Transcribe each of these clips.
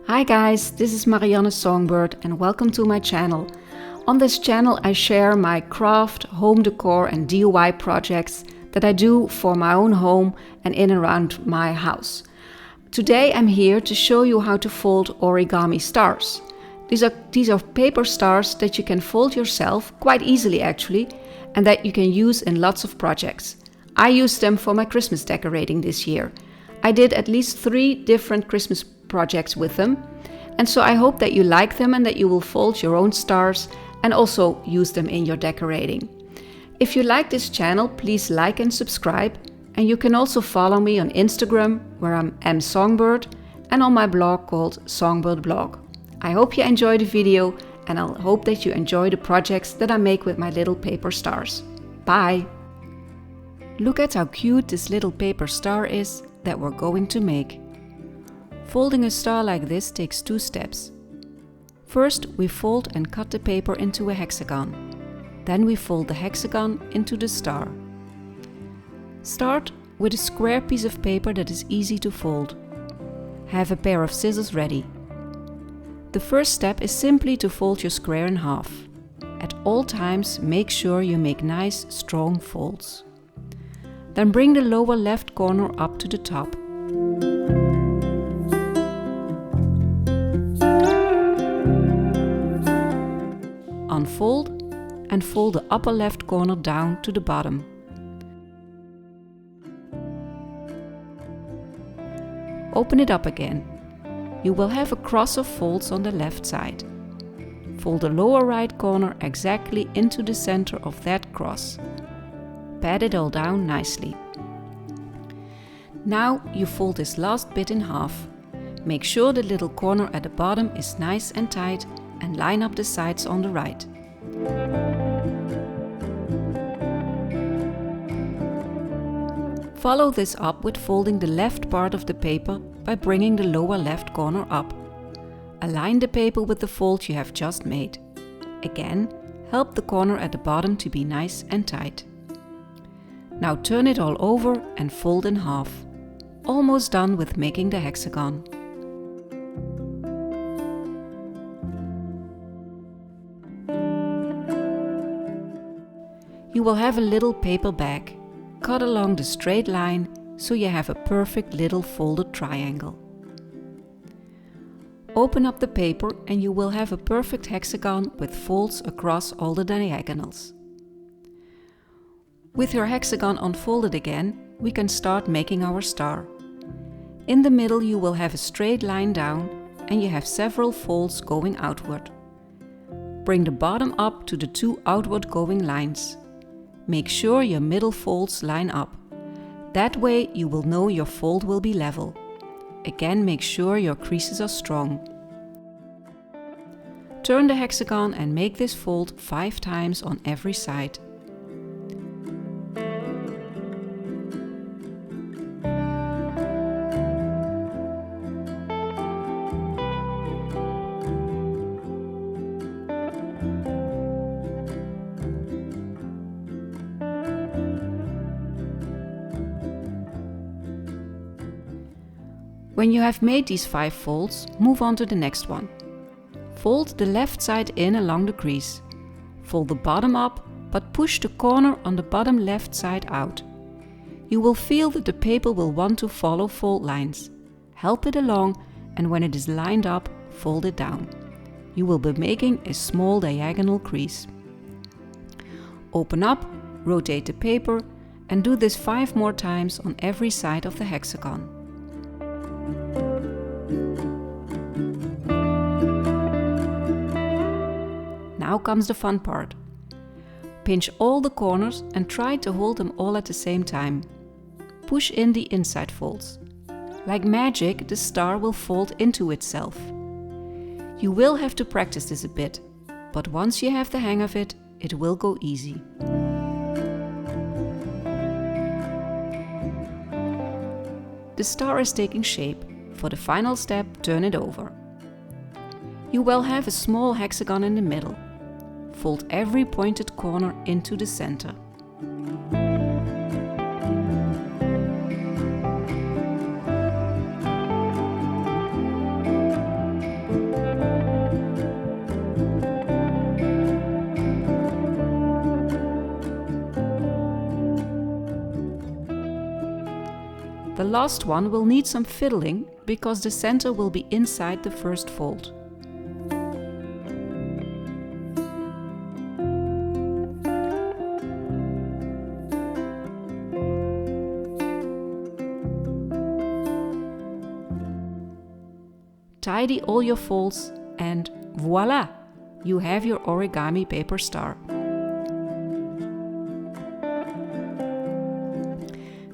Hi guys, this is Marianne Songbird and welcome to my channel. On this channel I share my craft, home decor and DIY projects that I do for my own home and in and around my house. Today I'm here to show you how to fold origami stars. These are paper stars that you can fold yourself quite easily actually, and that you can use in lots of projects. I used them for my Christmas decorating this year. I did at least 3 different Christmas projects with them, and so I hope that you like them and that you will fold your own stars and also use them in your decorating. If you like this channel, please like and subscribe, and you can also follow me on Instagram where I'm msongbird and on my blog called Songbird Blog. I hope you enjoy the video and I hope that you enjoy the projects that I make with my little paper stars. Bye! Look at how cute this little paper star is that we're going to make. Folding a star like this takes 2 steps. First, we fold and cut the paper into a hexagon. Then we fold the hexagon into the star. Start with a square piece of paper that is easy to fold. Have a pair of scissors ready. The first step is simply to fold your square in half. At all times, make sure you make nice, strong folds. Then bring the lower left corner up to the top. Unfold and fold the upper left corner down to the bottom. Open it up again. You will have a cross of folds on the left side. Fold the lower right corner exactly into the center of that cross. Pat it all down nicely. Now you fold this last bit in half. Make sure the little corner at the bottom is nice and tight and line up the sides on the right. Follow this up with folding the left part of the paper by bringing the lower left corner up. Align the paper with the fold you have just made. Again, help the corner at the bottom to be nice and tight. Now turn it all over and fold in half. Almost done with making the hexagon. You will have a little paper bag. Cut along the straight line so you have a perfect little folded triangle. Open up the paper and you will have a perfect hexagon with folds across all the diagonals. With your hexagon unfolded again, we can start making our star. In the middle you will have a straight line down and you have several folds going outward. Bring the bottom up to the 2 outward going lines. Make sure your middle folds line up. That way you will know your fold will be level. Again, make sure your creases are strong. Turn the hexagon and make this fold 5 times on every side. When you have made these 5 folds, move on to the next one. Fold the left side in along the crease. Fold the bottom up, but push the corner on the bottom left side out. You will feel that the paper will want to follow fold lines. Help it along, and when it is lined up, fold it down. You will be making a small diagonal crease. Open up, rotate the paper, and do this 5 more times on every side of the hexagon. Now comes the fun part. Pinch all the corners and try to hold them all at the same time. Push in the inside folds. Like magic, the star will fold into itself. You will have to practice this a bit, but once you have the hang of it, it will go easy. The star is taking shape. For the final step, turn it over. You will have a small hexagon in the middle. Fold every pointed corner into the center. The last one will need some fiddling because the center will be inside the first fold. Tidy all your folds and voila! You have your origami paper star.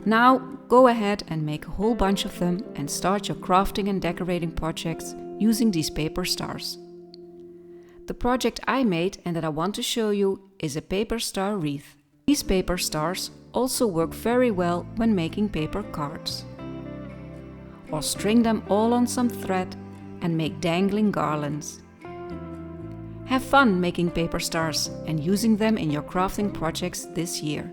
Now go ahead and make a whole bunch of them and start your crafting and decorating projects using these paper stars. The project I made and that I want to show you is a paper star wreath. These paper stars also work very well when making paper cards. Or string them all on some thread and make dangling garlands. Have fun making paper stars and using them in your crafting projects this year.